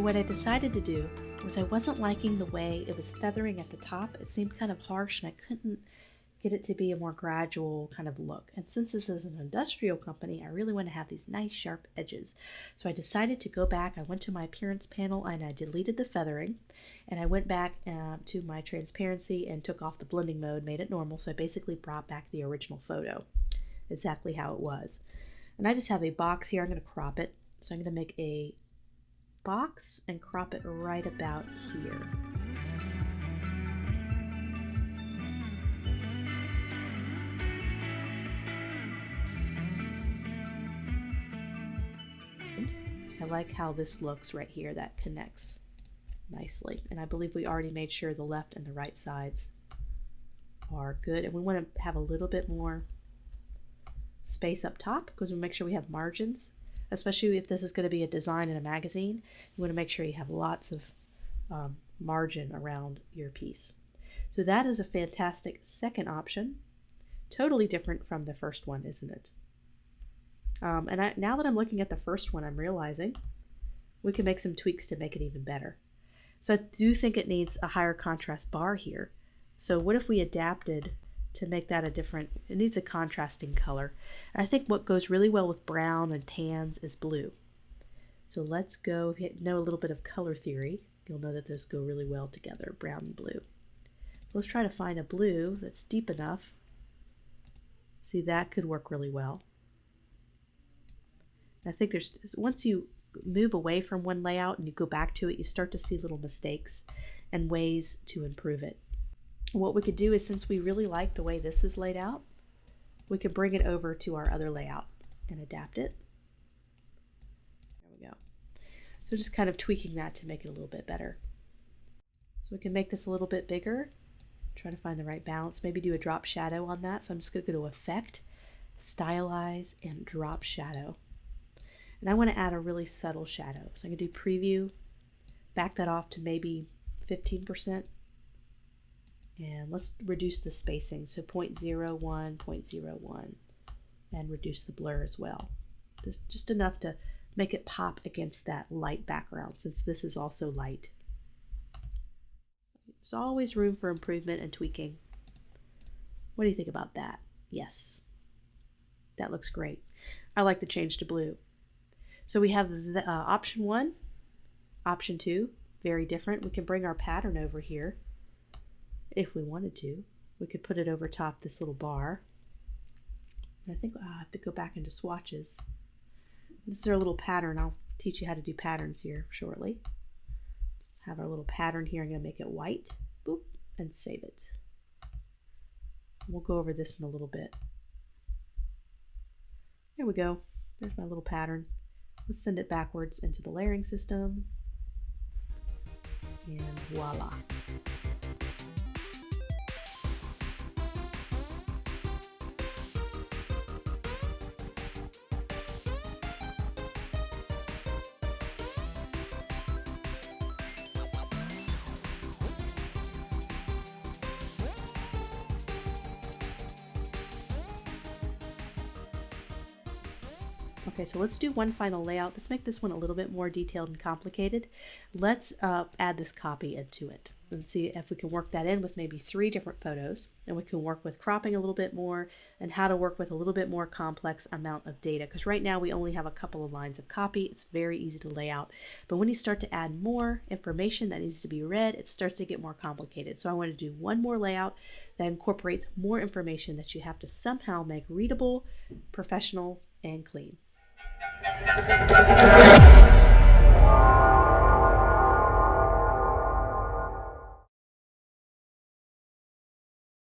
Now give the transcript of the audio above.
what I decided to do was I wasn't liking the way it was feathering at the top. It seemed kind of harsh and I couldn't get it to be a more gradual kind of look. And since this is an industrial company, I really want to have these nice sharp edges. So I decided to go back. I went to my appearance panel and I deleted the feathering, and I went back to my transparency and took off the blending mode, made it normal. So I basically brought back the original photo, exactly how it was. And I just have a box here. I'm going to crop it. So I'm going to make a box and crop it right about here. I like how this looks right here. That connects nicely. And I believe we already made sure the left and the right sides are good. And we want to have a little bit more space up top because we make sure we have margins, especially if this is going to be a design in a magazine. You want to make sure you have lots of margin around your piece. So that is a fantastic second option. Totally different from the first one, isn't it? Now that I'm looking at the first one, I'm realizing we can make some tweaks to make it even better. So I do think it needs a higher contrast bar here. So what if we adapted to make that a different, it needs a contrasting color. And I think what goes really well with brown and tans is blue. So let's go, if you know a little bit of color theory, you'll know that those go really well together, brown and blue. So let's try to find a blue that's deep enough. See, that could work really well. I think once you move away from one layout and you go back to it, you start to see little mistakes and ways to improve it. What we could do is, since we really like the way this is laid out, we could bring it over to our other layout and adapt it. There we go. So just kind of tweaking that to make it a little bit better. So we can make this a little bit bigger, try to find the right balance, maybe do a drop shadow on that. So I'm just going to go to Effect, Stylize, and Drop Shadow. And I want to add a really subtle shadow. So I'm going to do Preview, back that off to maybe 15%. And let's reduce the spacing. So 0.01, 0.01, and reduce the blur as well. Just enough to make it pop against that light background, since this is also light. There's always room for improvement and tweaking. What do you think about that? Yes, that looks great. I like the change to blue. So we have the, option 1, option 2, very different. We can bring our pattern over here if we wanted to. We could put it over top this little bar. And I think I have to go back into swatches. This is our little pattern. I'll teach you how to do patterns here shortly. Have our little pattern here. I'm going to make it white. Boop, and save it. We'll go over this in a little bit. There we go. There's my little pattern. Let's send it backwards into the layering system, and voila. Okay, so let's do one final layout. Let's make this one a little bit more detailed and complicated. Let's add this copy into it and see if we can work that in with maybe 3 different photos. And we can work with cropping a little bit more and how to work with a little bit more complex amount of data. Because right now we only have a couple of lines of copy. It's very easy to lay out. But when you start to add more information that needs to be read, it starts to get more complicated. So I want to do one more layout that incorporates more information that you have to somehow make readable, professional, and clean.